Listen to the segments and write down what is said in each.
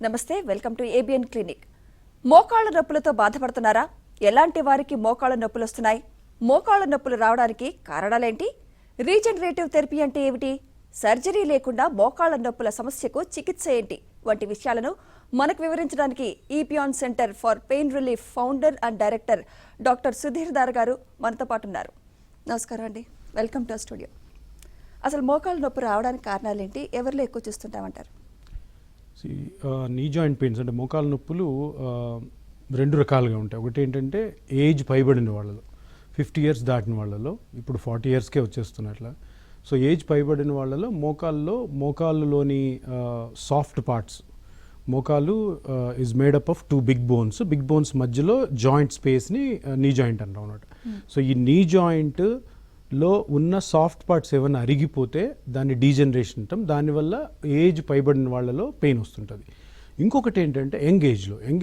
నమస్తే, welcome to ABN clinic. మోకాళ్ళ నొప్పులతో బాధపడుతున్నారా? ఎలాంటి వారికి మోకాళ్ళ నొప్పులు వస్తున్నాయి? మోకాళ్ళ నొప్పులు రావడానికి కారణాలేంటి? రీజనరేటివ్ థెరపీ అంటే ఏమిటి? సర్జరీ లేకుండా మోకాళ్ళ నొప్పుల సమస్యకు చికిత్స ఏంటి? వంటి విషయాలను మనకు వివరించడానికి Epion center for pain relief founder and director doctor Sudheer Dar garu మనతో పాటు ఉన్నారు. నమస్కారం అండి, వెల్కమ్ టు స్టూడియో. అసలు మోకాళ్ళ నొప్పి రావడానికి కారణాలేంటి? ఎవరిలో ఎక్కువ చూస్తుంటామంటారు? నీ జాయింట్ పెయిన్స్ అంటే మోకాళ్ళ నొప్పులు రెండు రకాలుగా ఉంటాయి. ఒకటి ఏంటంటే ఏజ్ పైబడిన వాళ్ళలో, 50 years దాటిన వాళ్ళలో, ఇప్పుడు 40 yearsకే వచ్చేస్తున్నట్ల. సో ఏజ్ పైబడిన వాళ్ళలో మోకాళ్ళలోని సాఫ్ట్ పార్ట్స్, మోకాలు is made up of 2 big bones. Big bones మధ్యలో జాయింట్ స్పేస్ని నీ జాయింట్ అంటాం అన్నమాట. సో ఈ నీ జాయింట్ లో ఉన్న సాఫ్ట్ పార్ట్స్ ఏమైనా అరిగిపోతే దాన్ని డీజనరేషన్ అంటాం. దానివల్ల ఏజ్ పైబడిన వాళ్ళలో పెయిన్ వస్తుంటుంది. ఇంకొకటి ఏంటంటే యంగ్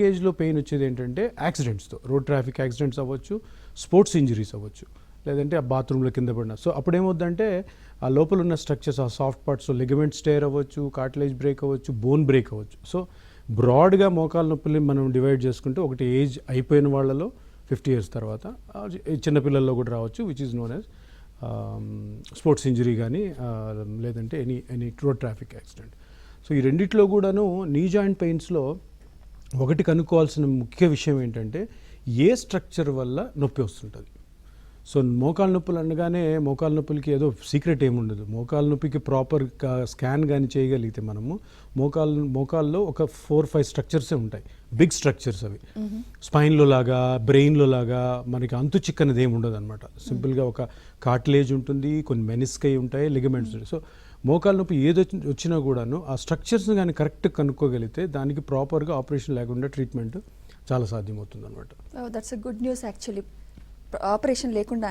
ఏజ్లో పెయిన్ వచ్చేది ఏంటంటే యాక్సిడెంట్స్తో, రోడ్ ట్రాఫిక్ యాక్సిడెంట్స్ అవ్వచ్చు, స్పోర్ట్స్ ఇంజరీస్ అవ్వచ్చు, లేదంటే ఆ బాత్రూంలో కింద పడిన. సో అప్పుడు ఏమవుద్దంటే ఆ లోపల ఉన్న స్ట్రక్చర్స్, ఆ సాఫ్ట్ పార్ట్స్, లిగమెంట్స్ టేర్ అవ్వచ్చు, కార్టిలేజ్ బ్రేక్ అవ్వచ్చు, బోన్ బ్రేక్ అవ్వచ్చు. సో బ్రాడ్గా మోకాళ్ళ నొప్పుల్ని మనం డివైడ్ చేసుకుంటే ఒకటి ఏజ్ అయిపోయిన వాళ్ళలో 50 years తర్వాత, చిన్నపిల్లల్లో కూడా రావచ్చు, which is known as sports injury కానీ లేదంటే any road traffic accident. So ఈ రెండిట్లో కూడాను నీ జాయింట్ పెయిన్స్లో ఒకటి కనుక్కోవాల్సిన ముఖ్య విషయం ఏంటంటే ఏ స్ట్రక్చర్ వల్ల నొప్పి వస్తుంటుంది. సో మోకాళ్ళ నొప్పులు అనగానే మోకాళ్ళ నొప్పులకి ఏదో సీక్రెట్ ఏముండదు. మోకాళ్ళ నొప్పికి ప్రాపర్ స్కాన్ కానీ చేయగలిగితే మనము మోకాల్లో ఒక 4-5 స్ట్రక్చర్సే ఉంటాయి, బిగ్ స్ట్రక్చర్స్. అవి స్పైన్లో లాగా, బ్రెయిన్లో లాగా మనకి అంతు చిక్కనది ఏమి ఉండదు అనమాట. సింపుల్గా ఒక కార్టిలేజ్ ఉంటుంది, కొన్ని మెనిస్కై ఉంటాయి, లిగమెంట్స్ ఉంటాయి. సో మోకాళ్ళ నొప్పి ఏది వచ్చినా కూడాను ఆ స్ట్రక్చర్స్ని కానీ కరెక్ట్గా కనుక్కోగలిగితే దానికి ప్రాపర్గా ఆపరేషన్ లేకుండా ట్రీట్మెంట్ చాలా సాధ్యమవుతుంది అనమాట. That's a good news actually, operation లేకుండా.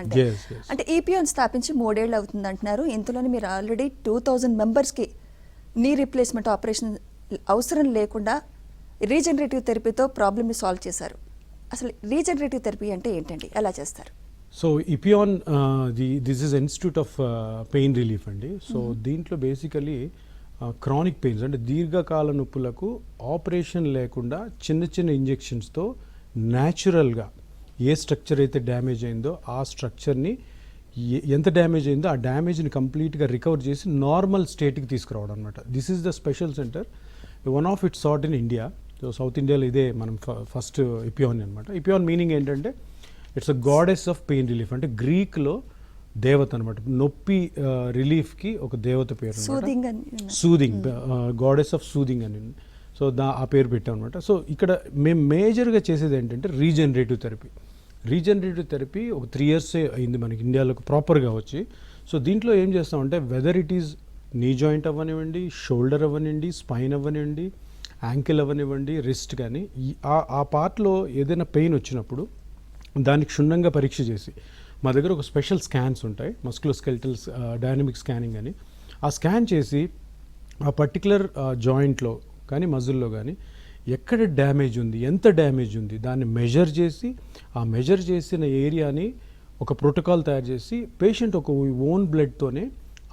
అంటే ఈపియాన్ స్థాపించి 3 ఏళ్ళు అవుతుంది అంటున్నారు. ఇంతలోనే మీరు ఆల్రెడీ 2000 మెంబర్స్కి నీ రీప్లేస్మెంట్ ఆపరేషన్ అవసరం లేకుండా రీజనరేటివ్ థెరపీతో ప్రాబ్లమ్ని సాల్వ్ చేశారు. అసలు రీజనరేటివ్ థెరపీ అంటే ఏంటండి, ఎలా చేస్తారు? So Epion this is institute of pain relief అండి. సో దీంట్లో బేసికలీ క్రానిక్ పెయిన్స్ అంటే దీర్ఘకాల నొప్పులకు ఆపరేషన్ లేకుండా చిన్న చిన్న ఇంజెక్షన్స్తో న్యాచురల్గా ఏ స్ట్రక్చర్ అయితే డ్యామేజ్ అయిందో ఆ స్ట్రక్చర్ని, ఎంత డ్యామేజ్ అయిందో ఆ డ్యామేజ్ని కంప్లీట్గా రికవర్ చేసి నార్మల్ స్టేట్కి తీసుకురావడం అనమాట. This is the special centre, one of it's sort in India. So south ఇండియాలో ఇదే మనం ఫస్ట్ ఇపియాన్ అనమాట. ఇపియాన్ మీనింగ్ ఏంటంటే it's a goddess of pain relief. అంటే గ్రీక్లో దేవత అనమాట, నొప్పి రిలీఫ్కి ఒక దేవత పేరు, సూదింగ్, గాడెస్ ఆఫ్ సూదింగ్ అని. సో ఆ పేరు పెట్టాం అనమాట. సో ఇక్కడ మేము మేజర్గా చేసేది ఏంటంటే రీజనరేటివ్ థెరపీ ఒక 3 years అయింది మనకి ఇండియాలోకి ప్రాపర్గా వచ్చి. సో దీంట్లో ఏం చేస్తామంటే whether it is knee joint అవ్వనివ్వండి, షోల్డర్ అవ్వనివ్వండి, స్పైన్ అవ్వనివ్వండి, యాంకిల్ అవ్వనివ్వండి, రిస్ట్ కానీ, ఆ పార్ట్లో ఏదైనా పెయిన్ వచ్చినప్పుడు దానికి క్షుణ్ణంగా పరీక్ష చేసి, మా దగ్గర ఒక స్పెషల్ స్కాన్స్ ఉంటాయి, మస్కులోస్కెలిటల్ డైనమిక్ స్కానింగ్ అని. ఆ స్కాన్ చేసి ఆ పర్టికులర్ జాయింట్లో కానీ మజిల్లో కానీ ఎక్కడ డ్యామేజ్ ఉంది, ఎంత డ్యామేజ్ ఉంది, దాన్ని మెజర్ చేసి ఆ మెజర్ చేసిన ఏరియాని ఒక ప్రోటోకాల్ తయారు చేసి పేషెంట్ ఒక ఓన్ బ్లడ్తోనే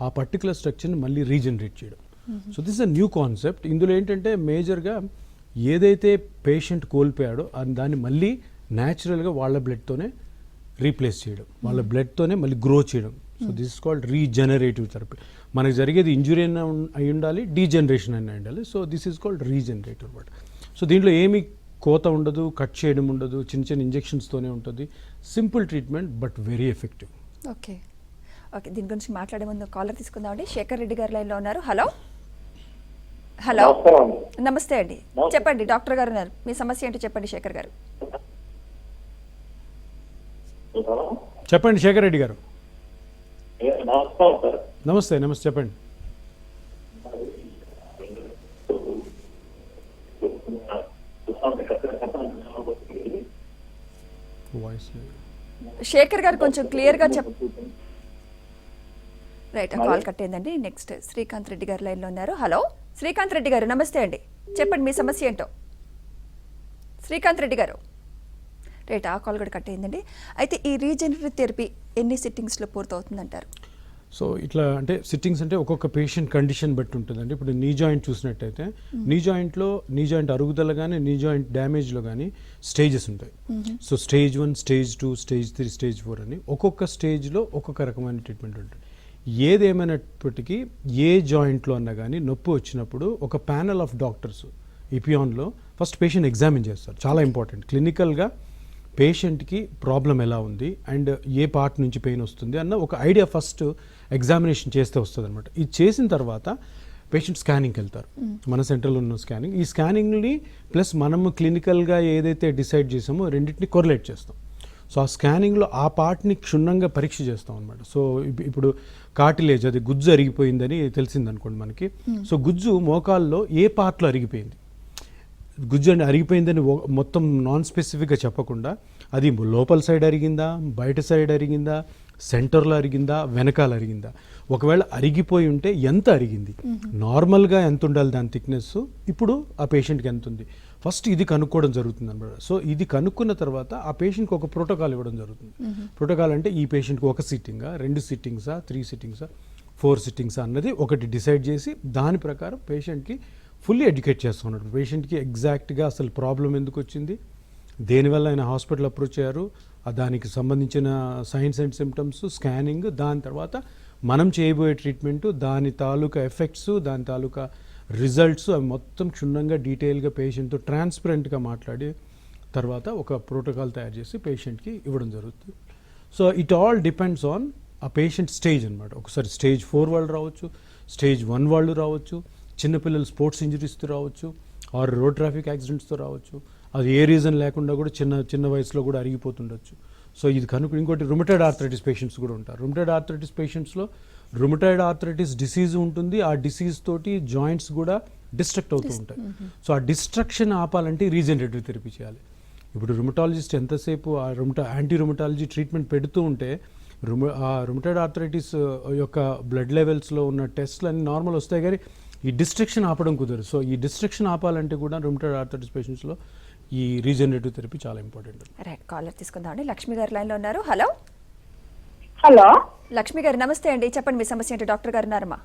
ఆ పర్టికులర్ స్ట్రక్చర్ని మళ్ళీ రీజనరేట్ చేయడం. So this a new concept. ఇందులో ఏంటంటే మేజర్గా ఏదైతే పేషెంట్ కోల్పోయాడో దాన్ని మళ్ళీ న్యాచురల్గా వాళ్ళ బ్లడ్తోనే రీప్లేస్ చేయడం, వాళ్ళ బ్లడ్తోనే మళ్ళీ గ్రో చేయడం. So this is called regenerative therapy. మనకు జరిగేది ఇంజురీ అయినా అయి ఉండాలి, డీజనరేషన్ అయినా ఉండాలి. So this is called regenerative అనమాట. సో దీంట్లో ఏమీ కోత ఉండదు, కట్ చేయడం ఉండదు, చిన్న చిన్న ఇంజెక్షన్స్తోనే ఉంటుంది. Simple treatment but very effective. Okay, దీని గురించి మాట్లాడే ముందు కాలర్ తీసుకుందామండి. శేఖర్ రెడ్డి గారు లైన్లో ఉన్నారు. హలో. నమస్తే అండి, చెప్పండి. డాక్టర్ గారు ఉన్నారు, మీ సమస్య ఏంటో చెప్పండి శేఖర్ గారు. చెప్పండి శేఖర్ రెడ్డి గారు. నమస్తే చెప్పండి. శేఖర్ గారు కొంచెం క్లియర్గా రైట్, కాల్ కట్టేందండి. నెక్స్ట్ శ్రీకాంత్ రెడ్డి గారు లైన్లో ఉన్నారు. హలో శ్రీకాంత్ రెడ్డి గారు, నమస్తే అండి, చెప్పండి మీ సమస్య ఏంటో. శ్రీకాంత్ రెడ్డి గారు, రైట్, ఆ కాల్ కూడా కట్టేందండి. అయితే ఈ రీజనరేటివ్ థెరపీ ఎన్ని సిట్టింగ్స్లో పూర్తవుతుందంటారు? సో ఇట్లా అంటే సిట్టింగ్స్ అంటే ఒక్కొక్క పేషెంట్ కండిషన్ బట్టి ఉంటుందండి. ఇప్పుడు నీ జాయింట్ చూసినట్టయితే నీ జాయింట్ అరుగుదల కానీ నీ జాయింట్ డ్యామేజ్లో కానీ స్టేజెస్ ఉంటాయి. So stage 1, stage 2, stage 3, stage 4 అని ఒక్కొక్క స్టేజ్లో ఒక్కొక్క రకమైన ట్రీట్మెంట్ ఉంటుంది. ఏదేమైనప్పటికీ ఏ జాయింట్లో అన్నా కానీ నొప్పి వచ్చినప్పుడు ఒక ప్యానల్ ఆఫ్ డాక్టర్స్ ఇపియాన్లో ఫస్ట్ పేషెంట్ ఎగ్జామిన్ చేస్తారు. చాలా ఇంపార్టెంట్. క్లినికల్గా పేషెంట్కి ప్రాబ్లం ఎలా ఉంది అండ్ ఏ పార్ట్ నుంచి పెయిన్ వస్తుంది అన్న ఒక ఐడియా ఫస్ట్ ఎగ్జామినేషన్ చేస్తే వస్తుంది అనమాట. ఇది చేసిన తర్వాత పేషెంట్ స్కానింగ్కి వెళ్తారు. మన సెంటర్లో ఉన్న స్కానింగ్, ఈ స్కానింగ్ని ప్లస్ మనము క్లినికల్గా ఏదైతే డిసైడ్ చేసామో రెండింటిని కొరిలేట్ చేస్తాం. సో ఆ స్కానింగ్లో ఆ పార్ట్ని క్షుణ్ణంగా పరీక్ష చేస్తాం అనమాట. సో ఇప్పుడు కార్టిలేజ్, అది గుజ్జు అరిగిపోయిందని తెలిసిందనుకోండి మనకి. సో గుజ్జు మోకాల్లో ఏ పార్ట్లో అరిగిపోయింది, గుజ్జు అని అరిగిపోయిందని మొత్తం నాన్ స్పెసిఫిక్గా చెప్పకుండా అది లోపల సైడ్ అరిగిందా, బయట సైడ్ అరిగిందా, సెంటర్లో అరిగిందా, వెనకాల అరిగిందా, ఒకవేళ అరిగిపోయి ఉంటే ఎంత అరిగింది, నార్మల్గా ఎంత ఉండాలి దాని థిక్నెస్, ఇప్పుడు ఆ పేషెంట్కి ఎంత ఉంది, ఫస్ట్ ఇది కనుక్కోవడం జరుగుతుంది అనమాట. సో ఇది కనుక్కున్న తర్వాత ఆ పేషెంట్కి ఒక ప్రోటోకాల్ ఇవ్వడం జరుగుతుంది. ప్రోటోకాల్ అంటే ఈ పేషెంట్కి 1 సిట్టింగా, 2 సిట్టింగ్సా, 3 సిట్టింగ్సా, 4 సిట్టింగ్సా అన్నది ఒకటి డిసైడ్ చేసి దాని ప్రకారం పేషెంట్కి ఫుల్లీ ఎడ్యుకేట్ చేస్తున్నాడు. పేషెంట్కి ఎగ్జాక్ట్గా అసలు ప్రాబ్లం ఎందుకు వచ్చింది, దేనివల్ల ఆయన హాస్పిటల్ అప్రోచ్ అయ్యారు, దానికి సంబంధించిన సైన్స్ అండ్ సిమ్టమ్స్, స్కానింగ్, దాని తర్వాత మనం చేయబోయే ట్రీట్మెంటు, దాని తాలూకా ఎఫెక్ట్స్, దాని తాలూకా రిజల్ట్స్ అవి మొత్తం క్షుణ్ణంగా డీటెయిల్గా పేషెంట్తో ట్రాన్స్పరెంట్గా మాట్లాడి తర్వాత ఒక ప్రోటోకాల్ తయారు చేసి పేషెంట్కి ఇవ్వడం జరుగుతుంది. So it all depends on ఆ పేషెంట్ స్టేజ్ అనమాట. ఒకసారి స్టేజ్ 4 వాళ్ళు రావచ్చు, స్టేజ్ 1 వాళ్ళు రావచ్చు, చిన్నపిల్లలు స్పోర్ట్స్ ఇంజరీస్తో రావచ్చు, ఆర్ రోడ్ ట్రాఫిక్ యాక్సిడెంట్స్తో రావచ్చు, అది ఏ రీజన్ లేకుండా కూడా చిన్న వయసులో కూడా అరిగిపోతుండొచ్చు. సో ఇది ఇంకోటి రుమటైడ్ ఆర్థరైటిస్ పేషెంట్స్ కూడా ఉంటారు. రుమటైడ్ ఆర్థరైటిస్ పేషెంట్స్లో రుమటైడ్ ఆర్థరైటిస్ డిసీజ్ ఉంటుంది. ఆ డిసీజ్ తోటి జాయింట్స్ కూడా డిస్ట్రక్ట్ అవుతూ ఉంటాయి. సో ఆ డిస్ట్రక్షన్ ఆపాలంటే రీజనరేటివ్ థెరపీ చేయాలి. ఇప్పుడు రుమటాలజిస్ట్ ఎంతసేపు ఆ యాంటీ రుమటాలజీ ట్రీట్మెంట్ పెడుతూ ఉంటే ఆ రుమటైడ్ ఆర్థరైటిస్ యొక్క బ్లడ్ లెవెల్స్లో ఉన్న టెస్ట్లు అన్ని నార్మల్ వస్తాయి, కానీ ఈ డిస్ట్రక్షన్ ఆపడం కుదరదు. సో ఈ డిస్ట్రక్షన్ ఆపాలంటే కూడా రుమటైడ్ ఆర్థరైటిస్ పేషెంట్స్లో ఈ రీజనరేటివ్ థెరపీ చాలా ఇంపార్టెంట్. రైట్, కాలర్ తీసుకుందామండి. లక్ష్మి గారు లైన్లో ఉన్నారు. హలో హలో లక్ష్మి గారు, నమస్తే అండి. చెప్పండి మీ సమస్య ఏంటో. డాక్టర్ గారు ఉన్నారమ్మా.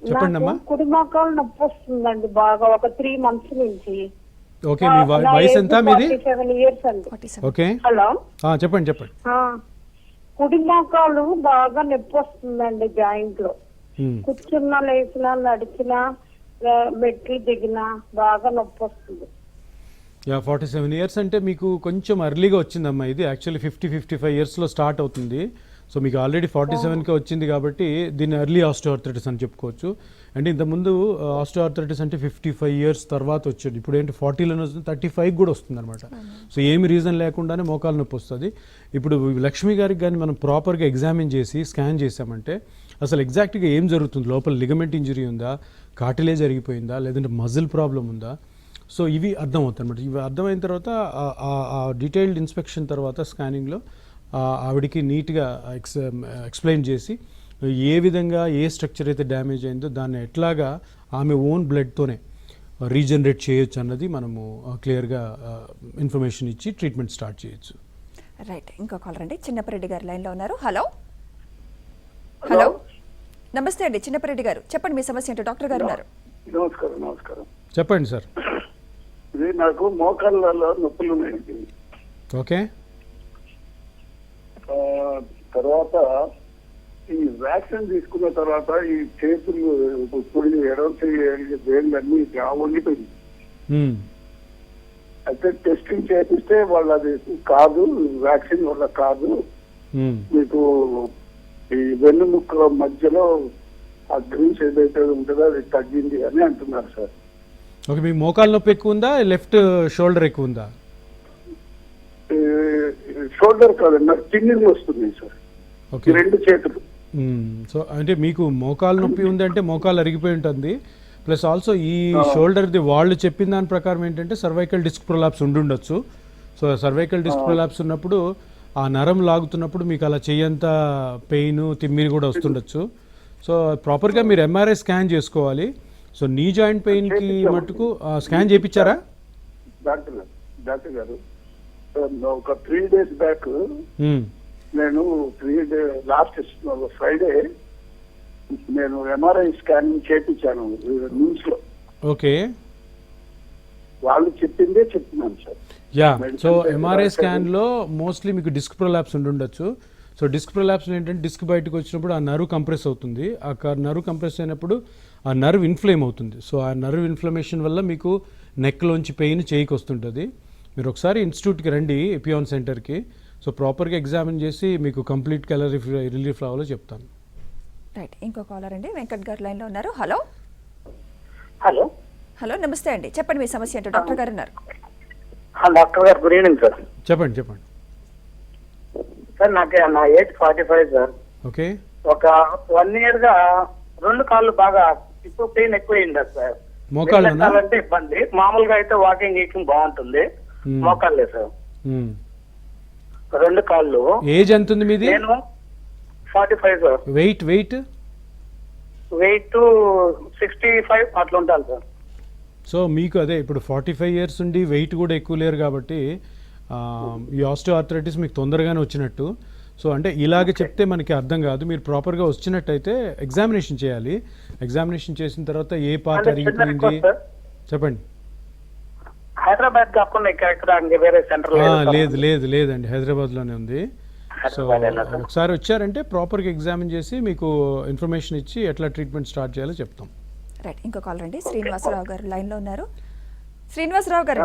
చెప్పండి అమ్మా. కుడి మోకాలు నొప్పి వస్తుందండి బాగా, ఒక 3 months నుంచి. ఓకే, మీ వయసు ఎంత మీది? 47 years అండి. 47. ఓకే, హలో చెప్పండి. కుడి మోకాలు బాగా నొప్పి వస్తుందండి జాయింట్ లో. కూర్చున్నా, లేచినా, నడిచినా, మెట్లు దిగినా బాగా నొప్పి వస్తుంది. 47 years అంటే మీకు కొంచెం అర్లీగా వచ్చిందమ్మా. ఇది యాక్చువల్లీ 50-55 yearsలో స్టార్ట్ అవుతుంది. సో మీకు ఆల్రెడీ 47కే వచ్చింది కాబట్టి దీన్ని ఎర్లీ ఆస్టియోఆర్థరైటిస్ అని చెప్పుకోవచ్చు. అంటే ఇంతకుముందు ఆస్టియోఆర్థరైటిస్ అంటే 55 years తర్వాత వచ్చేది. ఇప్పుడు ఏంటి 40లోనే వస్తుంది, 35 కూడా వస్తుంది అనమాట. సో ఏమి రీజన్ లేకుండానే మోకాలు నొప్పి వస్తుంది. ఇప్పుడు లక్ష్మి గారికి కానీ మనం ప్రాపర్గా ఎగ్జామిన్ చేసి స్కాన్ చేసామంటే అసలు ఎగ్జాక్ట్గా ఏం జరుగుతుంది, లోపల లిగమెంట్ ఇంజరీ ఉందా, కార్టిలేజ్ అరిగిపోయిందా, లేదంటే మజిల్ ప్రాబ్లం ఉందా, సో ఇవి అర్థమవుతాయి అనమాట. ఇవి అర్థమైన తర్వాత ఆ డీటెయిల్డ్ ఇన్స్పెక్షన్ తర్వాత స్కానింగ్లో ఆవిడికి నీట్గా ఎక్స్ప్లెయిన్ చేసి ఏ విధంగా ఏ స్ట్రక్చర్ అయితే డ్యామేజ్ అయిందో దాన్ని ఎట్లాగా ఆమె ఓన్ బ్లడ్తోనే రీజనరేట్ చేయొచ్చు అన్నది మనము క్లియర్గా ఇన్ఫర్మేషన్ ఇచ్చి ట్రీట్మెంట్ స్టార్ట్ చేయొచ్చు. రైట్, ఇంకో కాలర్ అండి. చిన్నపరెడ్డి గారు లైన్లో ఉన్నారు. హలో హలో నమస్తే అండి చిన్నపరెడ్డి గారు, చెప్పండి మీ సమస్య ఏంటో. డాక్టర్ గారు ఉన్నారు. నమస్కారం. చెప్పండి సార్. ఇది నాకు మోకాళ్ళలో నొప్పులు ఉన్నాయండి. ఓకే, తర్వాత ఈ వ్యాక్సిన్ తీసుకున్న తర్వాత ఈ చేతులు ఎడవ వేళ్ళన్నీ వండిపోయింది. అయితే టెస్టింగ్ చేపిస్తే వాళ్ళు అది కాదు, వ్యాక్సిన్ వల్ల కాదు, మీకు ఈ వెన్నుముక్క మధ్యలో ఆ గ్రీన్స్ ఏదైతే ఉంటుందో అది తగ్గింది అని అంటున్నారు సార్. ఓకే, మీకు మోకాలు నొప్పి ఎక్కువ ఉందా, లెఫ్ట్ షోల్డర్ ఎక్కువ ఉందా? షోల్డర్ కాదండి, నాకు కిందికి వస్తుంది సార్. ఓకే, 2 చేతులు. సో అంటే మీకు మోకాలు నొప్పి ఉందంటే మోకాలు అరిగిపోయి ఉంటుంది. ప్లస్ ఆల్సో ఈ షోల్డర్ది వాళ్ళు చెప్పిన దాని ప్రకారం ఏంటంటే సర్వైకల్ డిస్క్ ప్రొలాప్స్ ఉండుండొచ్చు. సో సర్వైకల్ డిస్క్ ప్రొలాప్స్ ఉన్నప్పుడు ఆ నరం లాగుతున్నప్పుడు మీకు అలా చెయ్యంత పెయిన్, తిమ్మిరి కూడా వస్తుండొచ్చు. సో ప్రాపర్గా మీరు ఎంఆర్ఐ స్కాన్ చేసుకోవాలి. సో నీ జాయింట్ పెయిన్కి మట్టుకు స్కాన్ చేయించారా? డాక్టర్ గారు ఒక 3 days బ్యాక్ నేను లాస్ట్ ఫ్రైడే నేను ఎంఆర్ఐ స్కానింగ్ చేయించాను న్యూస్ లో. ఓకే. వాళ్ళు చెప్పిందే చెప్తున్నాను సార్. యా, సో ఎంఆర్ఐ స్కాన్లో మోస్ట్లీ మీకు డిస్క్ ప్రొలాప్స్ ఉండొచ్చు. సో డిస్క్ ప్రొలాప్స్ ఏంటంటే డిస్క్ బయటకు వచ్చినప్పుడు ఆ నర్వ్ కంప్రెస్ అవుతుంది. ఆ నర్వ్ కంప్రెస్ అయినప్పుడు ఆ నర్వ్ ఇన్ఫ్లేమ్ అవుతుంది. సో ఆ నర్వ్ ఇన్ఫ్లమేషన్ వల్ల మీకు నెక్లోంచి పెయిన్ చేయికి వస్తుంటుంది. మీరు ఒకసారి ఇన్స్టిట్యూట్కి రండి, ఎపియాన్ సెంటర్కి. సో ప్రాపర్గా ఎగ్జామిన్ చేసి మీకు కంప్లీట్ కలర్ రిలీఫ్ రావాలో చెప్తాను. రైట్, ఇంకో కాలర్ అండి, వెంకట్ గారు లైన్లో ఉన్నారు. హలో హలో హలో, నమస్తే అండి, చెప్పండి మీ సమస్య ఏంటో. డాక్టర్ గారు ఉన్నారు. డాక్టర్ గారు గుడ్ ఈవినింగ్ సార్. చెప్పండి చెప్పండి. సార్ నా ఏజ్ 45 సార్. ఓకే. ఒక 1 year గా 2 కాళ్ళు బాగా ఇప్పుడు పెయిన్ ఎక్కువైంది సార్. మోకాళ్ళనా? అంటే ఇబ్బంది. మామూలుగా అయితే వాకింగ్ గీకింగ్ బాగుంటుంది, మోకాళ్ళే సార్. 2 కాళ్ళు. ఏజ్ ఎంత ఉంది మీది? నేను 45 సార్. వెయిట్ 65 అట్లా ఉంటాను సార్. సో మీకు అదే ఇప్పుడు 45 years ఉండి వెయిట్ కూడా ఎక్కువ లేరు కాబట్టి ఈ ఆస్టియోఆర్థరైటిస్ మీకు తొందరగానే వచ్చినట్టు. సో అంటే ఇలాగ చెప్తే మనకి అర్థం కాదు. మీరు ప్రాపర్గా వచ్చినట్టయితే ఎగ్జామినేషన్ చేయాలి. ఎగ్జామినేషన్ చేసిన తర్వాత ఏ పార్ట్ అరిగిపోయింది చెప్పండి. హైదరాబాద్ కాకుండా ఇక్కడ వేరే సెంటర్ లేదండి, హైదరాబాద్లోనే ఉంది. సో ఒకసారి వచ్చారంటే ప్రాపర్గా ఎగ్జామిన్ చేసి మీకు ఇన్ఫర్మేషన్ ఇచ్చి ఎట్లా ట్రీట్మెంట్ స్టార్ట్ చేయాలో చెప్తాం. రైట్, ఇంకో కాలర్ అండి, శ్రీనివాసరావు గారు లైన్లో ఉన్నారు. శ్రీనివాసరావు గారు,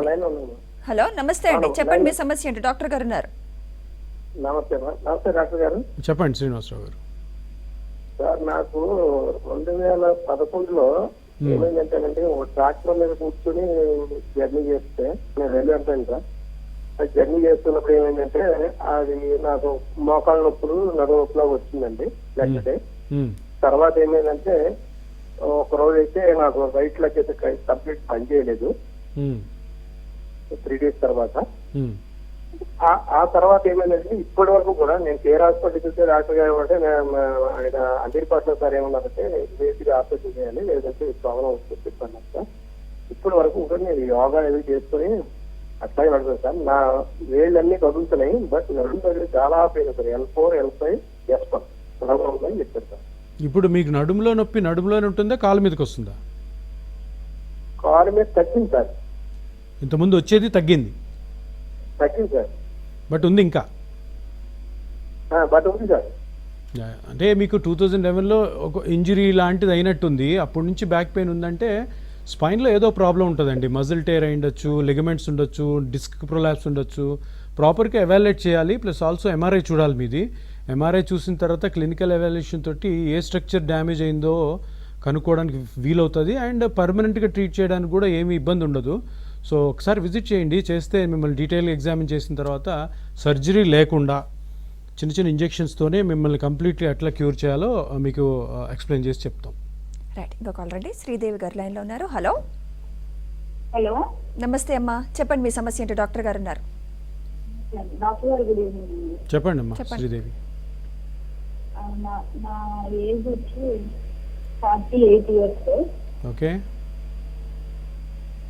హలో నమస్తే అండి, చెప్పండి మీ సమస్య ఏంటి. డాక్టర్ గారు ఉన్నారు. నమస్తే డాక్టర్ గారు. చెప్పండి శ్రీనివాసరావు గారు. సార్ నాకు 2011లో ఏమైందంటేనండి, ట్రాక్టర్ మీద కూర్చొని జర్నీ చేస్తే నేను రైల్వే ఎంప్లాయీ సార్. జర్నీ చేస్తున్నప్పుడు ఏమైందంటే అది నాకు మోకాళ్ళ నొప్పులు నడుము నొప్పులాగా వచ్చిందండి నెక్స్ట్ డే. తర్వాత ఏమైందంటే ఒక రోజు అయితే నాకు రైట్ లెగ్ అయితే కంప్లీట్ పని చేయలేదు 3 days తర్వాత. ఆ తర్వాత ఏమైందంటే ఇప్పటి వరకు కూడా నేను కేర్ హాస్పిటల్ చూస్తే డాక్టర్ గారు అంటే ఆయన అందిరిపాట్లో సార్ ఏమన్నారంటే బేసిక్ ఆపరేషన్ చేయాలి, లేదంటే ప్రాబ్లం వస్తుంది చెప్పాను సార్. ఇప్పటి వరకు కూడా నేను యోగా ఏది చేసుకుని అట్లాగే నడుతుంది సార్. నా వేళ్ళన్నీ కదులుతున్నాయి, బట్ నడుము దగ్గర చాలా pain sir. L4, L5, S1 అని చెప్పారు సార్. ఇప్పుడు మీకు నడుములో నొప్పి నడుములోనే ఉంటుందా, కాలు మీదకి వస్తుందా? కాలు మీద తగ్గింది సార్. ఇంతకుముందు వచ్చేది తగ్గింది సార్, బట్ ఉంది ఇంకా. బట్ ఉంది సార్. అంటే మీకు 2011లో ఒక ఇంజరీ లాంటిది అయినట్టుంది. అప్పటి నుంచి బ్యాక్ పెయిన్ ఉందంటే స్పైన్లో ఏదో ప్రాబ్లం ఉంటుందండి. మజిల్ టేర్ అయి ఉండొచ్చు, లిగమెంట్స్ ఉండొచ్చు, డిస్క్ ప్రొలాప్స్ ఉండొచ్చు. ప్రాపర్గా ఎవాల్యుయేట్ చేయాలి. ప్లస్ ఆల్సో ఎంఆర్ఐ చూడాలి మీది. ఎంఆర్ఐ చూసిన తర్వాత క్లినికల్ ఎవాల్యుయేషన్ తోటి ఏ స్ట్రక్చర్ డ్యామేజ్ అయిందో కనుక్కోవడానికి వీలవుతుంది. అండ్ పర్మనెంట్గా ట్రీట్ చేయడానికి కూడా ఏమీ ఇబ్బంది ఉండదు. సో ఒకసారి విజిట్ చేయండి. చేస్తే మిమ్మల్ని డీటెయిల్గా ఎగ్జామిన్ చేసిన తర్వాత సర్జరీ లేకుండా చిన్న చిన్న ఇంజెక్షన్స్తోనే మిమ్మల్ని కంప్లీట్లీ ఎట్లా క్యూర్ చేయాలో మీకు ఎక్స్ప్లెయిన్ చేసి చెప్తాం. రైట్, ఇంకో కాలర్ అండి, శ్రీదేవి గారు లైన్లో ఉన్నారు. హలో హలో, నమస్తే అమ్మా, చెప్పండి మీ సమస్య ఏంటో. డాక్టర్ గారు ఉన్నారు. డాక్టర్ గారు గుడ్ ఈవినింగ్. చెప్పండి అమ్మా శ్రీదేవి. నా ఏజ్ వచ్చి 48 years. ఓకే.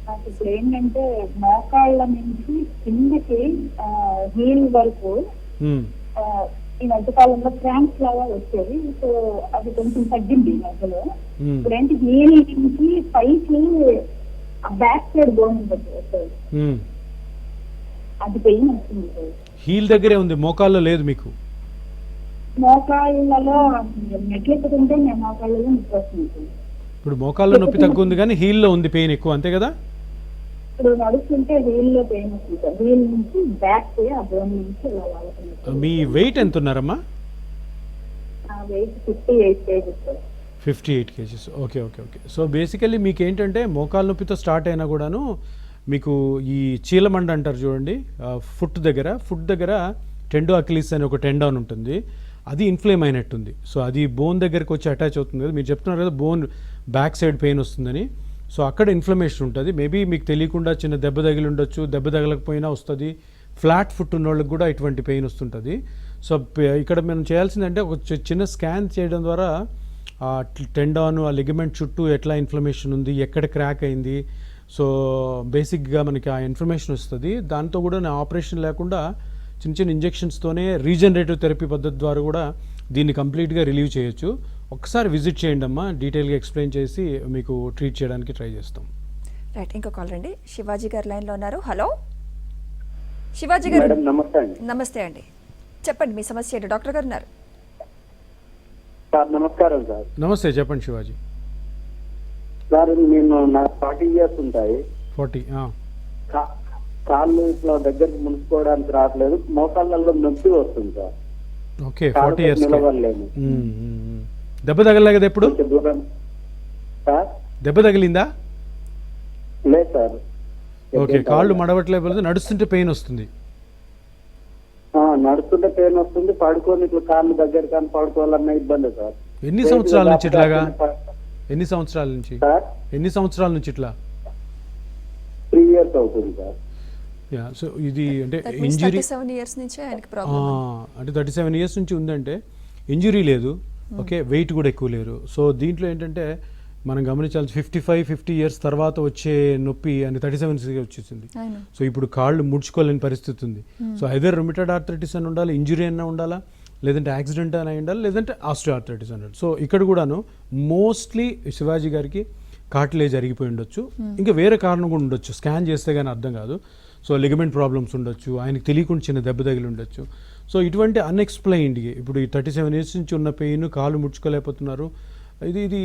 నాకు ఇప్పుడు ఏంటంటే మోకాళ్ళ నుంచి కిందకి హీల్ వరకు ఈ మధ్యకాలంలో క్రాంప్స్ లాగా వచ్చేది. సో అది కొంచెం తగ్గింది ఈ మధ్యలో. ఇప్పుడు ఏంటి హీల్ నుంచి పైకి బ్యాక్ సైడ్ బోన్ వచ్చేది, అది పెయిన్ వస్తుంది. హీల్ దగ్గరే ఉంది, మోకాల్లో లేదు మీకు? మోకాళ్ళలో నెట్లెత్తుకుంటే నేను మోకాళ్ళలో నొప్పి వస్తుంది. ఇప్పుడు మోకాల్లో నొప్పి తక్కువ ఉంది కానీ హీల్లో ఉంది పెయిన్ ఎక్కువ, అంతే కదా? ఇప్పుడు నడుస్తుంటే హీల్ లో పెయిన్ వస్తుంది సార్. హీల్ నుంచి బ్యాక్ ఆ బోన్ నుంచి ఇలా వాడుతుంది. మీ వెయిట్ ఎంత ఉన్నారమ్మా? Weight 58 kgs sir. 58 kgs. Okay okay okay. So basically మీకు ఏంటంటే మోకాలు నొప్పితో స్టార్ట్ అయినా కూడాను మీకు ఈ చీలమండ అంటారు చూడండి, ఫుట్ దగ్గర టెండో అకిలిస్ అని ఒక టెండాన్ ఉంటుంది, అది ఇన్ఫ్లేమ్ అయినట్టుంది. సో అది బోన్ దగ్గరకు వచ్చి అటాచ్ అవుతుంది కదా. మీరు చెప్తున్నారు కదా బోన్ బ్యాక్ సైడ్ పెయిన్ వస్తుందని. సో అక్కడ ఇన్ఫ్లమేషన్ ఉంటుంది. మేబీ మీకు తెలియకుండా చిన్న దెబ్బ తగిలి ఉండొచ్చు, దెబ్బ తగలకపోయినా వస్తుంది. ఫ్లాట్ ఫుట్ ఉన్న వాళ్ళకి కూడా ఇటువంటి పెయిన్ వస్తుంటుంది. సో ఇక్కడ మనం చేయాల్సిందంటే ఒక చిన్న స్కాన్ చేయడం ద్వారా ఆ టెండాన్, ఆ లిగమెంట్ చుట్టూ ఎట్లా ఇన్ఫ్లమేషన్ ఉంది, ఎక్కడ క్రాక్ అయింది, సో బేసిక్గా మనకి ఆ ఇన్ఫర్మేషన్ వస్తుంది. దాంతో కూడా నా ఆపరేషన్ లేకుండా చిన్న చిన్న ఇంజెక్షన్స్తోనే రీజనరేటివ్ థెరపీ పద్ధతి ద్వారా కూడా దీన్ని కంప్లీట్గా రిలీవ్ చేయొచ్చు. ఒక్కసారి విజిట్ చేయండి అమ్మా, డీటెయిల్గా ఎక్స్ప్లెయిన్ చేసి మీకు ట్రీట్ చేయడానికి ట్రై చేస్తాం. రైట్, ఇంకో కాల్ రండి. శివాజీ గారు లైన్లో ఉన్నారు. హలో శివాజీ గారు. నమస్తే అండి. నమస్తే అండి, చెప్పండి మీ సమస్య ఏంటి? డాక్టర్ గారు ఉన్నారు. సార్ నమస్కారం సార్. నమస్తే, చెప్పండి శివాజీ. సార్ నేను నాకు 40 years ఉంటాయి. 40. కాళ్ళు ఇట్లా దగ్గరికి మునుసుకోవడానికి రావట్లేదు, మోకాళ్ళల్లో నొప్పి వస్తుంది సార్. Okay, 40 years. నిలవలేను. దెబ్బ తగలలే కదా ఎప్పుడు? కొంచెం దూరం సార్. దెబ్బ తగిలిందా? లేదు సార్. ఓకే, కాళ్ళు మడవట్లేదు, నడుస్తుంటే పెయిన్ వస్తుంది. నడుస్తుంటే పెయిన్ వస్తుంది, పడుకొని ఇట్లా కాళ్ళు దగ్గర కానీ పడుకోవాలన్న ఇబ్బంది సార్. ఎన్ని సంవత్సరాల నుంచి ఇట్లాగా? ఎన్ని సంవత్సరాల నుంచి? సార్ ఎన్ని సంవత్సరాల నుంచి ఇట్లా? 3 years అవుతుంది సార్. యా, సో ఇది అంటే That means ఇంజురీ 37 years నుంచే ఆయనకి ప్రాబ్లం. అంటే 37 years నుంచి ఉందంటే ఇంజురీ లేదు, ఓకే, వెయిట్ కూడా ఎక్కువ లేరు. సో దీంట్లో ఏంటంటే మనం గమనించాల్సి 50 years తర్వాత వచ్చే నొప్పి అని 37 వచ్చేసింది. సో ఇప్పుడు కాళ్ళు ముడుచుకోలేని పరిస్థితి ఉంది. సో ఐదర్ రుమిటెడ్ ఆర్థరైటిస్ అని ఉండాలి, ఇంజురీ అయినా ఉండాలా, లేదంటే యాక్సిడెంట్ అని ఉండాలి, లేదంటే ఆస్టియో ఆర్థరైటిస్ అన్నాడు. సో ఇక్కడ కూడాను మోస్ట్లీ శివాజీ గారికి కార్టిలేజ్ అరిగిపోయి ఉండొచ్చు, ఇంకా వేరే కారణం కూడా ఉండొచ్చు, స్కాన్ చేస్తే కానీ అర్థం కాదు. సో లిగమెంట్ ప్రాబ్లమ్స్ ఉండొచ్చు, ఆయనకి తెలియకుండా చిన్న దెబ్బ తగిలి ఉండొచ్చు. సో ఇటువంటి అన్ఎక్స్ప్లెయిన్డ్ ఇప్పుడు ఈ 37 years నుంచి ఉన్న పెయిన్, కాళ్ళు ముడుచుకోలేకపోతున్నారు, ఇది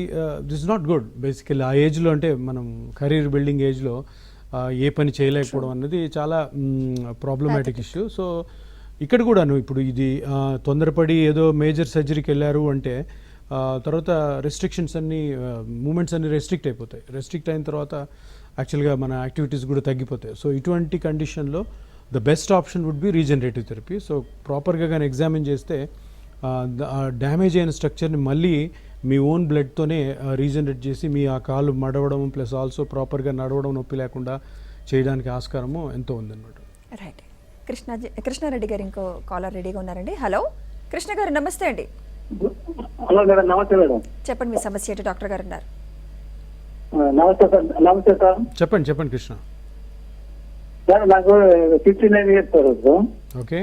దిస్ నాట్ గుడ్. బేసికల్లీ ఆ ఏజ్లో, అంటే మనం కెరీర్ బిల్డింగ్ ఏజ్లో ఏ పని చేయలేకపోవడం అన్నది చాలా ప్రాబ్లమాటిక్ ఇష్యూ. సో ఇక్కడ కూడాను ఇప్పుడు ఇది తొందరపడి ఏదో మేజర్ సర్జరీకి వెళ్ళారు అంటే తర్వాత రెస్ట్రిక్షన్స్ అన్నీ, మూమెంట్స్ అన్నీ రెస్ట్రిక్ట్ అయిపోతాయి. రెస్ట్రిక్ట్ అయిన తర్వాత యాక్చువల్గా మన యాక్టివిటీస్ కూడా తగ్గిపోతాయి. సో ఇటువంటి కండిషన్లో the best option would be regenerative therapy. So ప్రాపర్గా కానీ ఎగ్జామిన్ చేస్తే డ్యామేజ్ అయిన స్ట్రక్చర్ని మళ్ళీ మీ ఓన్ బ్లడ్తోనే రీజనరేట్ చేసి మీ ఆ కాళ్ళు మడవడం ప్లస్ ఆల్సో ప్రాపర్గా నడవడం, నొప్పి లేకుండా చేయడానికి ఆస్కారము ఎంతో ఉందన్నమాట. రైట్, కృష్ణారెడ్డి గారు ఇంకో కాలర్ రెడీగా ఉన్నారండి. హలో కృష్ణ గారు, నమస్తే అండి. Hello madam. నమస్తే మేడం. చెప్పండి మీ సమస్య ఏంటి? డాక్టర్ గారు ఉన్నారు. నమస్తే సార్. నమస్తే సార్. చెప్పండి కృష్ణ. సార్ నాకు 59 years సార్. ఓకే,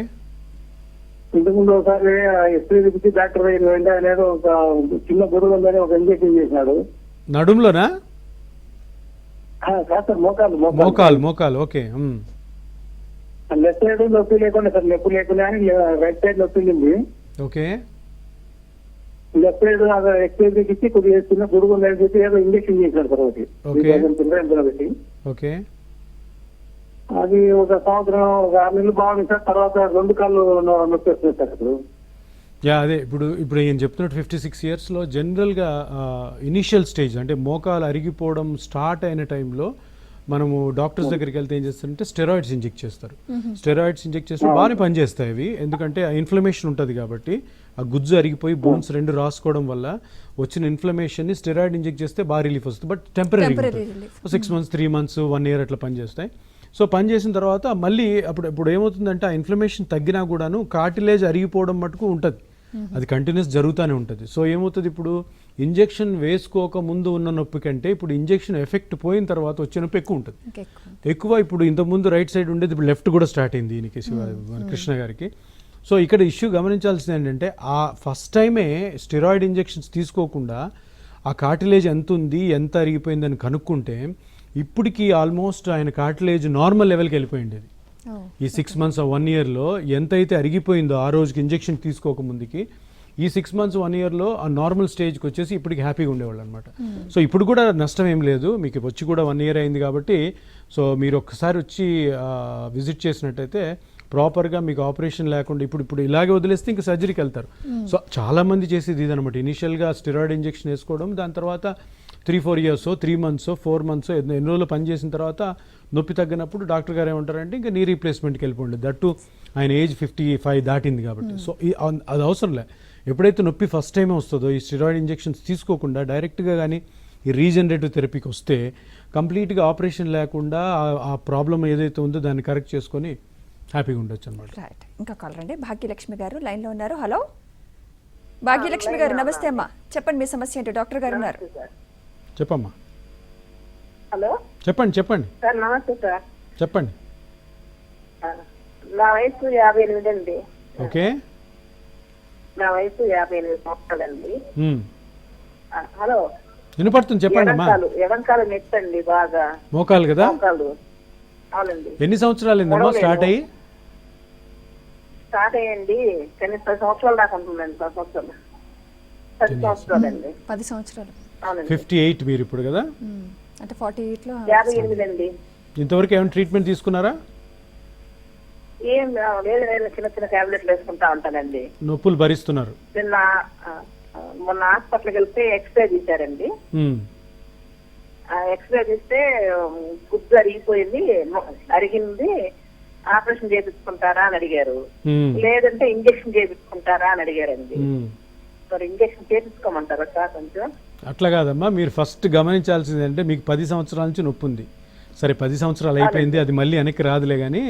ఇంతకుముందు ఒకసారి ఎస్పీ చూపించి డాక్టర్ వెంటనే అనేది ఒక చిన్న బురుగు ఉందని ఒక ఇంజెక్షన్ చేసినాడు. నడుములోనా? కాదు సార్, మోకాలు. ఓకే, లెఫ్ట్ సైడ్ నొప్పి లేకుండా సార్, నొప్పి లేకుండా రైట్ సైడ్ నొప్పి ఉంది. ఓకే, లెఫ్ట్ సైడ్ ఎక్స్పైరీ ఇచ్చి కొద్దిగా చిన్న బురుగు ఉందని చెప్పి ఏదో ఇంజెక్షన్ చేసినాడు సార్ ఒకటి. పెట్టి ఓకే, అది ఒక సంవత్సరం, ఒక 6 నెలలు బాగుంది సార్. తర్వాత 2 కాళ్ళు నొప్పి వస్తుంది సార్ ఇప్పుడు. అదే ఇప్పుడు ఏం చెప్తున్నట్టు 56 yearsలో జనరల్గా ఇనిషియల్ స్టేజ్ అంటే మోకాలు అరిగిపోవడం స్టార్ట్ అయిన టైంలో మనము డాక్టర్స్ దగ్గరికి వెళ్తే ఏం చేస్తారంటే స్టెరాయిడ్స్ ఇంజెక్ట్ చేస్తారు. స్టెరాయిడ్స్ ఇంజెక్ట్ చేస్తే బాగానే పనిచేస్తాయి అవి, ఎందుకంటే ఆ ఇన్ఫ్లమేషన్ ఉంటుంది కాబట్టి ఆ గుజ్జు అరిగిపోయి బోన్స్ 2 రాసుకోవడం వల్ల వచ్చిన ఇన్ఫ్లమేషన్ని స్టెరాయిడ్ ఇంజెక్ట్ చేస్తే బాగా రిలీఫ్ వస్తుంది. But temporary 6 months 3 months 1 year అట్లా పనిచేస్తాయి. సో పని చేసిన తర్వాత మళ్ళీ ఇప్పుడు ఏమవుతుందంటే ఆ ఇన్ఫ్లమేషన్ తగ్గినా కూడాను కార్టిలేజ్ అరిగిపోవడం మటుకు ఉంటుంది, అది కంటిన్యూస్ జరుగుతూనే ఉంటుంది. సో ఏమవుతుంది, ఇప్పుడు ఇంజెక్షన్ వేసుకోక ముందు ఉన్న నొప్పి కంటే ఇప్పుడు ఇంజెక్షన్ ఎఫెక్ట్ పోయిన తర్వాత వచ్చే నొప్పి ఎక్కువ ఉంటుంది. ఎక్కువ ఇప్పుడు ఇంతకుముందు రైట్ సైడ్ ఉండేది, ఇప్పుడు లెఫ్ట్ కూడా స్టార్ట్ అయింది దీనికి కృష్ణ గారికి. సో ఇక్కడ ఇష్యూ గమనించాల్సింది ఏంటంటే ఆ ఫస్ట్ టైమే స్టెరాయిడ్ ఇంజెక్షన్స్ తీసుకోకుండా ఆ కార్టిలేజ్ ఎంత ఉంది, ఎంత అరిగిపోయిందని కనుక్కుంటే ఇప్పటికీ ఆల్మోస్ట్ ఆయన కార్టిలేజ్ నార్మల్ లెవెల్కి వెళ్ళిపోయింది. ఈ 6 months 1 yearలో ఎంతైతే అరిగిపోయిందో ఆ రోజుకి ఇంజెక్షన్ తీసుకోకముందుకి, ఈ 6 months 1 yearలో ఆ నార్మల్ స్టేజ్కి వచ్చేసి ఇప్పటికి హ్యాపీగా ఉండేవాళ్ళు అనమాట. సో ఇప్పుడు కూడా నష్టం ఏం లేదు, మీకు వచ్చి కూడా 1 year అయింది కాబట్టి. సో మీరు ఒక్కసారి వచ్చి విజిట్ చేసినట్టయితే ప్రాపర్గా మీకు ఆపరేషన్ లేకుండా ఇప్పుడు ఇలాగే వదిలేస్తే ఇంకా సర్జరీకి వెళ్తారు. సో చాలామంది చేసేది ఇదనమాట, ఇనిషియల్గా స్టెరాయిడ్ ఇంజెక్షన్ వేసుకోవడం, దాని తర్వాత 3-4 years 3 months 4 months ఎన్ని రోజులు పనిచేసిన తర్వాత నొప్పి తగ్గినప్పుడు డాక్టర్ గారు ఏమంటారంటే ఇంకా నీ రీప్లేస్మెంట్కి వెళ్ళిపోండి. దట్టు ఆయన ఏజ్ 55 దాటింది కాబట్టి. సో అది అవసరం లే. ఎప్పుడైతే నొప్పి ఫస్ట్ టైమే వస్తుందో ఈ స్టెరాయిడ్ ఇంజెక్షన్స్ తీసుకోకుండా డైరెక్ట్గా కానీ ఈ రీజనరేటివ్ థెరపీకి వస్తే కంప్లీట్గా ఆపరేషన్ లేకుండా ఆ ప్రాబ్లం ఏదైతే ఉందో దాన్ని కరెక్ట్ చేసుకొని హ్యాపీగా ఉండొచ్చు అనమాట. రైట్, ఇంకా కాల్ రండి. భాగ్యలక్ష్మి గారు లైన్లో ఉన్నారు. హలో భాగ్యలక్ష్మి గారు, నమస్తే అమ్మా. చెప్పండి మీ సమస్య ఏంటో? డాక్టర్ గారు ఉన్నారు. చెప్పమ్మా. హలో చెప్పండి సార్. నమస్తే సార్. చెప్పండి. నా వయసు 58 అండి. ఓకే. నా వయసు 58 సంవత్సరాలండి. మ్మ్. హలో, వినపడుతుంది, చెప్పండి అమ్మా. ఎడంకాలు నొప్పి అండి బాగా. మోకాలు కదా? మోకాలు. అవునండి. ఎన్ని సంవత్సరాలు అయిందమ్మా స్టార్ట్ అయ్యి? స్టార్ట్ అయ్యండి కనీసం 10 సంవత్సరాలు దాకా ఉంటుందండి. 10 సంవత్సరాలు. 10 సంవత్సరాలండి. 10 సంవత్సరాలు. అవునండి. 58 మీరు ఇప్పుడు కదా? అంటే 48లో 58 అండి. ఇంతవరకు ఏమైనా ట్రీట్మెంట్ తీసుకున్నారా? ఏం లేదు, చిన్న చిన్న టాబ్లెట్లు వేసుకుంటా ఉంటానండి. నొప్పులు భరిస్తున్నారు? నిన్న మొన్న హాస్పిటల్కి వెళ్తే ఎక్స్రే తీశారండి. ఎక్స్రే తీస్తే గుడ్డు అరిగిపోయింది, అరిగింది. ఆపరేషన్ చేయించుకుంటారా అని అడిగారు. లేదంటే ఇంజక్షన్ చేయించుకుంటారా అని అడిగారండి. మరి ఇంజక్షన్ చేయించుకోమంటారా సార్ కొంచెం? అట్లా కాదమ్మా, మీరు ఫస్ట్ గమనించాల్సింది అంటే మీకు 10 సంవత్సరాల నుంచి నొప్పి ఉంది. సరే 10 సంవత్సరాలు అయిపోయింది, అది మళ్ళీ వెనక్కి రాదులే. కానీ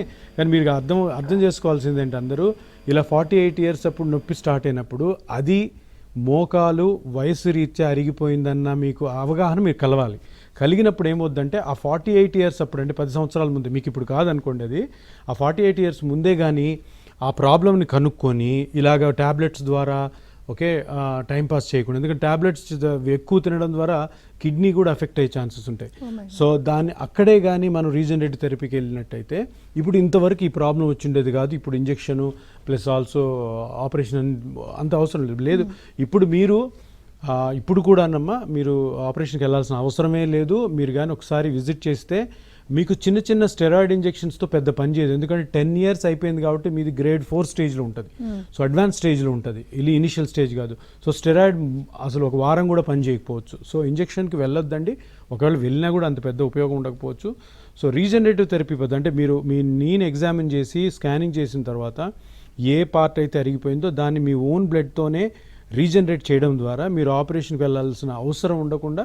మీరు అర్థం చేసుకోవాల్సింది ఏంటి, అందరూ ఇలా 48 ఇయర్స్ అప్పుడు నొప్పి స్టార్ట్ అయినప్పుడు అది మోకాలు వయసు రీత్యా అరిగిపోయిందన్న మీకు అవగాహన మీరు కలవాలి. కలిగినప్పుడు ఏమవుద్దంటే ఆ 48 ఇయర్స్ అప్పుడు, అంటే 10 సంవత్సరాల ముందు, మీకు ఇప్పుడు కాదనుకోండి, అది ఆ 48 ఇయర్స్ ముందే కానీ ఆ ప్రాబ్లమ్ని కనుక్కొని ఇలాగ ట్యాబ్లెట్స్ ద్వారా ఓకే టైంపాస్ చేయకుండా, ఎందుకంటే ట్యాబ్లెట్స్ ఎక్కువ తినడం ద్వారా కిడ్నీ కూడా ఎఫెక్ట్ అయ్యే ఛాన్సెస్ ఉంటాయి. సో దాన్ని అక్కడే కానీ మనం రీజనరేటివ్ థెరపీకి వెళ్ళినట్టయితే ఇప్పుడు ఇంతవరకు ఈ ప్రాబ్లం వచ్చిండేది కాదు. ఇప్పుడు ఇంజెక్షను ప్లస్ ఆల్సో ఆపరేషన్ అంత అవసరం లేదు. ఇప్పుడు మీరు ఇప్పుడు కూడానమ్మా మీరు ఆపరేషన్కి వెళ్ళాల్సిన అవసరమే లేదు. మీరు కానీ ఒకసారి విజిట్ చేస్తే మీకు చిన్న చిన్న స్టెరాయిడ్ ఇంజెక్షన్స్తో పెద్ద పని చేయదు. ఎందుకంటే 10 ఇయర్స్ అయిపోయింది కాబట్టి మీది గ్రేడ్ 4 స్టేజ్లో ఉంటుంది. సో అడ్వాన్స్ స్టేజ్లో ఉంటుంది, ఇది ఇనిషియల్ స్టేజ్ కాదు. సో స్టెరాయిడ్ అసలు ఒక వారం కూడా పని చేయకపోవచ్చు. సో ఇంజెక్షన్కి వెళ్ళొద్దండి. ఒకవేళ వెళ్ళినా కూడా అంత పెద్ద ఉపయోగం ఉండకపోవచ్చు. సో రీజనరేటివ్ థెరపీ పద్ధతి అంటే మీరు మీ నీని ఎగ్జామిన్ చేసి స్కానింగ్ చేసిన తర్వాత ఏ పార్ట్ అయితే అరిగిపోయిందో దాన్ని మీ ఓన్ బ్లడ్తోనే రీజనరేట్ చేయడం ద్వారా మీరు ఆపరేషన్కి వెళ్ళాల్సిన అవసరం ఉండకుండా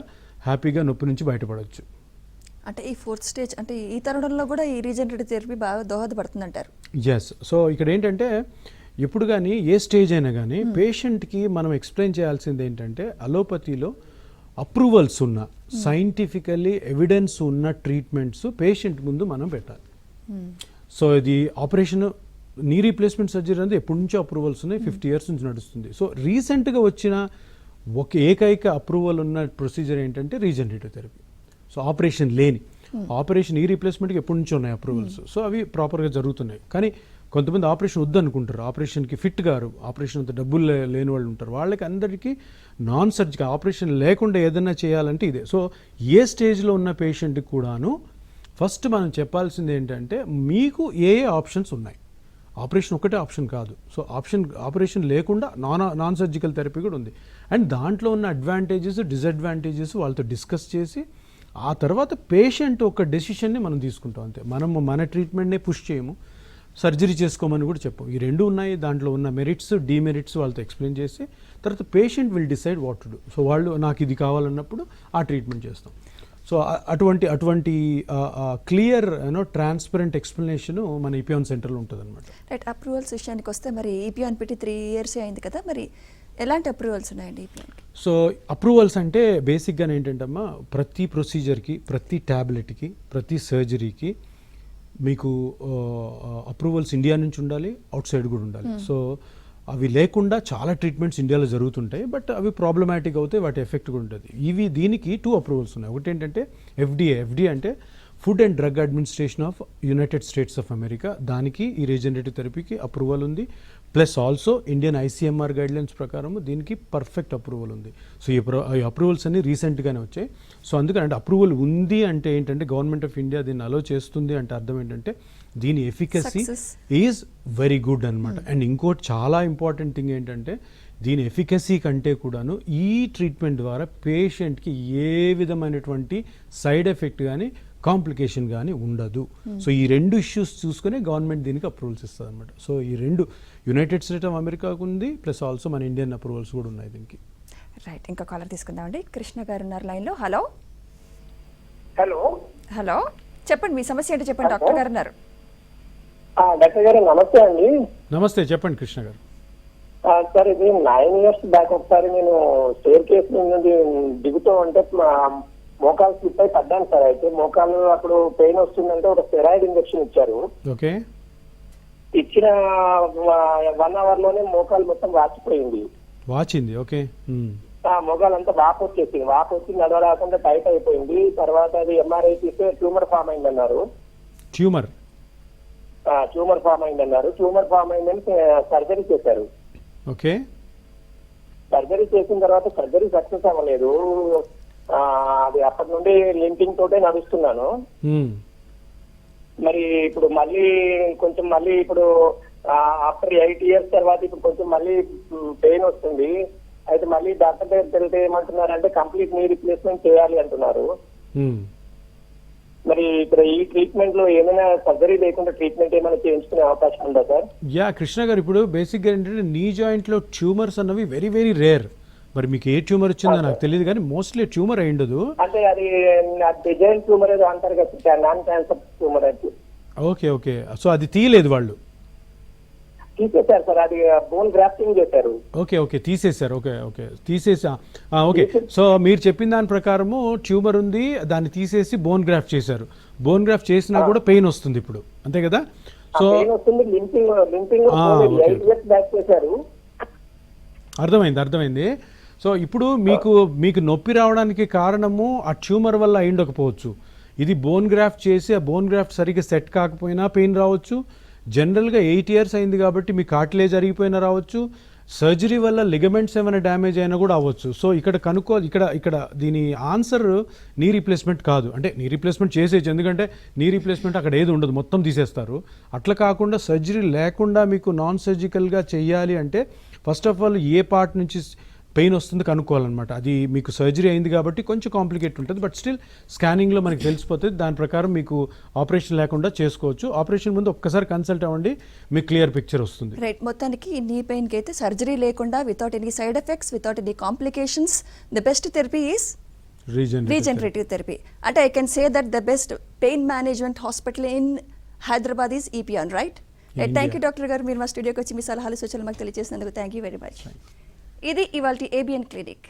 హ్యాపీగా నొప్పి నుంచి బయటపడవచ్చు. అంటే ఈ 4th స్టేజ్ అంటే ఈ తరుణంలో కూడా ఈ రీజనరేటివ్ థెరపీ బాగా దోహదపడుతుంది అంటారు. ఎస్. సో ఇక్కడ ఏంటంటే ఎప్పుడు కానీ ఏ స్టేజ్ అయినా కానీ పేషెంట్కి మనం ఎక్స్ప్లెయిన్ చేయాల్సింది ఏంటంటే అలోపతిలో అప్రూవల్స్ ఉన్న సైంటిఫికల్లీ ఎవిడెన్స్ ఉన్న ట్రీట్మెంట్స్ పేషెంట్ ముందు మనం పెట్టాలి. సో ఇది ఆపరేషన్ నీ రీప్లేస్మెంట్ సర్జరీ అనేది ఎప్పటి నుంచో అప్రూవల్స్ ఉన్నాయి, 50 ఇయర్స్ నుంచి నడుస్తుంది. సో రీసెంట్గా వచ్చిన ఒక ఏకైక అప్రూవల్ ఉన్న ప్రొసీజర్ ఏంటంటే రీజనరేటివ్ థెరపీ. సో ఆపరేషన్ లేని ఆపరేషన్ ఈ రీప్లేస్మెంట్కి ఎప్పటి నుంచో ఉన్నాయి అప్రూవల్స్. సో అవి ప్రాపర్గా జరుగుతున్నాయి. కానీ కొంతమంది ఆపరేషన్ వద్దనుకుంటారు, ఆపరేషన్కి ఫిట్ గారు, ఆపరేషన్ అంత డబ్బులు లేని వాళ్ళు ఉంటారు. వాళ్ళకి అందరికీ నాన్ సర్జికల్ ఆపరేషన్ లేకుండా ఏదైనా చేయాలంటే ఇదే. సో ఏ స్టేజ్లో ఉన్న పేషెంట్కి కూడాను ఫస్ట్ మనం చెప్పాల్సింది ఏంటంటే మీకు ఏ ఆప్షన్స్ ఉన్నాయి. ఆపరేషన్ ఒకటే ఆప్షన్ కాదు. సో ఆపరేషన్ లేకుండా నాన్ సర్జికల్ థెరపీ కూడా ఉంది. అండ్ దాంట్లో ఉన్న అడ్వాంటేజెస్ డిసడ్వాంటేజెస్ వాళ్ళతో డిస్కస్ చేసి ఆ తర్వాత పేషెంట్ ఒక డెసిషన్ని మనం తీసుకుంటాం అంతే. మనము మన ట్రీట్మెంట్నే పుష్ చేయము, సర్జరీ చేసుకోమని కూడా చెప్పం. ఈ రెండు ఉన్నాయి, దాంట్లో ఉన్న మెరిట్స్ డిమెరిట్స్ వాళ్ళతో ఎక్స్ప్లెయిన్ చేసి తర్వాత patient will decide what to do. So వాళ్ళు నాకు ఇది కావాలన్నప్పుడు ఆ ట్రీట్మెంట్ చేస్తాం. సో అటువంటి క్లియర్ ట్రాన్స్పరెంట్ ఎక్స్ప్లెనేషన్ మన ఈపియాన్ సెంటర్లో ఉంటుంది అనమాట. రైట్. అప్రూవల్స్ విషయానికి వస్తే మరి ఈపియాన్ పెట్టి 3 ఇయర్స్ అయింది కదా, మరి ఎలాంటి అప్రూవల్స్ ఉన్నాయండి ఈపియాన్కి? సో అప్రూవల్స్ అంటే బేసిక్గా ఏంటంటమ్మా, ప్రతి ప్రొసీజర్కి, ప్రతి ట్యాబ్లెట్కి, ప్రతి సర్జరీకి మీకు అప్రూవల్స్ ఇండియా నుంచి ఉండాలి, అవుట్ సైడ్ కూడా ఉండాలి. సో అవి లేకుండా చాలా ట్రీట్మెంట్స్ ఇండియాలో జరుగుతుంటాయి, బట్ అవి ప్రాబ్లమాటిక్ అవుతాయి, వాటి ఎఫెక్ట్ కూడా ఉంటుంది. దీనికి 2 అప్రూవల్స్ ఉన్నాయి. ఒకటి ఏంటంటే ఎఫ్డిఏ అంటే food and drug administration of United states of America, దానికి ఈ రీజనరేటివ్ థెరపీకి అప్రూవల్ ఉంది. Plus also Indian ICMR guidelines ప్రకారం దీనికి పర్ఫెక్ట్ అప్రూవల్ ఉంది. సో ఈ అప్రూవల్స్ అన్ని రీసెంట్గానే వచ్చాయి. సో అందుకని అంటే అప్రూవల్ ఉంది అంటే ఏంటంటే గవర్నమెంట్ ఆఫ్ ఇండియా దీన్ని అలో చేస్తుంది అంటే అర్థం ఏంటంటే దీని ఎఫికసీ ఈజ్ వెరీ గుడ్ అనమాట. అండ్ ఇంకోటి చాలా ఇంపార్టెంట్ థింగ్ ఏంటంటే దీని ఎఫికసీ కంటే కూడాను ఈ ట్రీట్మెంట్ ద్వారా పేషెంట్కి ఏ విధమైనటువంటి సైడ్ ఎఫెక్ట్ కానీ కాంప్లికేషన్ కానీ ఉండదు. సో ఈ 2 ఇష్యూస్ చూసుకునే గవర్నమెంట్ దీనికి అప్రూవల్స్ ఇస్తుంది అనమాట. సో ఈ 2 యునైటెడ్ స్టేట్స్ ఆఫ్ అమెరికాకు ఉంది, ప్లస్ ఆల్సో మన ఇండియన్ అప్రూవల్స్ కూడా ఉన్నాయి దీనికి. రైట్. ఇంకా కాలర్ తీసుకుందామండి. కృష్ణ గారు ఉన్నారు లైన్లో. హలో హలో చెప్పండి, మీ సమస్య ఏంటో చెప్పండి. డాక్టర్ గారు ఉన్నారు. డాక్టర్ గారు నమస్తే అండి. నమస్తే, చెప్పండి కృష్ణ గారు. సార్ ఇది 9 ఇయర్స్ బ్యాక్ ఒకసారి నేను స్టేర్ కేస్ నుండి దిగుతూ ఉంటే మోకాలు స్లిప్ అయి పడ్డాను సార్. అయితే మోకాలు అప్పుడు పెయిన్ వస్తుందంటే ఒక స్టెరాయిడ్ ఇంజెక్షన్ ఇచ్చారు. ఓకే. ఇచ్చిన 1 hour లోనే మోకాలు మొత్తం వాచిపోయింది. వాచింది. ఓకే. మోకాలంతా వాపు వచ్చేసింది. వాపు వచ్చి నడవలేకుండా టైట్ అయిపోయింది. తర్వాత అది ఎంఆర్ఐ తీస్తే ట్యూమర్ ఫామ్ అయిందన్నారు. ట్యూమర్ ఫామ్ అయిందన్నారు. ట్యూమర్ ఫామ్ అయిందని సర్జరీ చేశారు. ఓకే. సర్జరీ చేసిన తర్వాత సర్జరీ సక్సెస్ అవ్వలేదు. అది అప్పటి నుండి లింపింగ్ తోటే నడుస్తున్నాను. మరి ఇప్పుడు మళ్ళీ ఇప్పుడు ఆఫ్టర్ 8 years తర్వాత ఇప్పుడు కొంచెం మళ్ళీ పెయిన్ వస్తుంది. అయితే మళ్ళీ డాక్టర్ దగ్గర తెలితే ఏమంటున్నారంటే కంప్లీట్ నీ రిప్లేస్మెంట్ చేయాలి అంటున్నారు. మరి ఇప్పుడు ఈ ట్రీట్మెంట్ లో ఏమైనా సర్జరీ లేకుండా ట్రీట్మెంట్ ఏమైనా చేయించుకునే అవకాశం ఉందా సార్? యా కృష్ణ గారు, ఇప్పుడు బేసిక్గా ఏంటంటే నీ జాయింట్ లో ట్యూమర్స్ అన్నవి వెరీ వెరీ రేర్. మరి మీకు ఏ ట్యూమర్ వచ్చిందో నాకు తెలియదు, కానీ మోస్ట్లీ ట్యూమర్ అయి ఉండదు. అంటే అది డిజైన్ ట్యూమర్ ఏదో అంటారు కదా, నాన్ క్యాన్సర్ ట్యూమర్ అది. Okay okay. సో అది తీయలేదు వాళ్ళు? తీసేశారు సార్, అది బోన్ గ్రాఫ్టింగ్ చేశారు. ఓకే ఓకే, తీసేశారు. ఓకే ఓకే, తీసేసా. ఓకే. సో మీరు చెప్పిన దాని ప్రకారము ట్యూమర్ ఉంది, దాన్ని తీసేసి బోన్ గ్రాఫ్ట్ చేశారు. బోన్ గ్రాఫ్ట్ చేసినా కూడా పెయిన్ వస్తుంది ఇప్పుడు, అంతే కదా? సో అర్థమైంది. సో ఇప్పుడు మీకు నొప్పి రావడానికి కారణము ఆ ట్యూమర్ వల్ల అయి ఉండకపోవచ్చు. ఇది బోన్ గ్రాఫ్ట్ చేసి ఆ బోన్ గ్రాఫ్ట్ సరిగ్గా సెట్ కాకపోయినా పెయిన్ రావచ్చు. జనరల్గా 8 years అయింది కాబట్టి మీ కార్టిలేజ్ అరిగిపోయినా రావచ్చు. సర్జరీ వల్ల లిగమెంట్స్ ఏమైనా డ్యామేజ్ అయినా కూడా అవ్వచ్చు. సో ఇక్కడ దీని ఆన్సర్ నీ రీప్లేస్మెంట్ కాదు. అంటే నీ రీప్లేస్మెంట్ చేసేయచ్చు, ఎందుకంటే నీ రీప్లేస్మెంట్ అక్కడ ఏది ఉండదు, మొత్తం తీసేస్తారు. అట్లా కాకుండా సర్జరీ లేకుండా మీకు నాన్ సర్జికల్గా చెయ్యాలి అంటే first of all A part నుంచి పెయిన్ వస్తుంది కనుక్కోవాలన్నమాట. అది మీకు సర్జరీ అయింది కాబట్టి కొంచెం కాంప్లికేట్ ఉంటుంది, బట్ స్టిల్ స్కానింగ్లో మనకి తెలిసిపోతుంది. దాని ప్రకారం మీకు ఆపరేషన్ లేకుండా చేసుకోవచ్చు. ఆపరేషన్ ముందు ఒక్కసారి కన్సల్ట్ అవ్వండి, మీకు క్లియర్ పిక్చర్ వస్తుంది. రైట్. మొత్తానికి నీ పెయిన్కి అయితే సర్జరీ లేకుండా, without any side effects, without any complications, the best therapy is regenerative therapy. అంటే I can say that the best pain management hospital in Hyderabad is Epion, right? Thank you doctor garu, మీరు మా స్టూడియోకి వచ్చి మీ సలహాలు సూచనలు మాకు తెలియజేసినందుకు థ్యాంక్ యూ వెరీ మచ్. ఇది ఇవాల్టి ఏబిఎన్ క్లినిక్.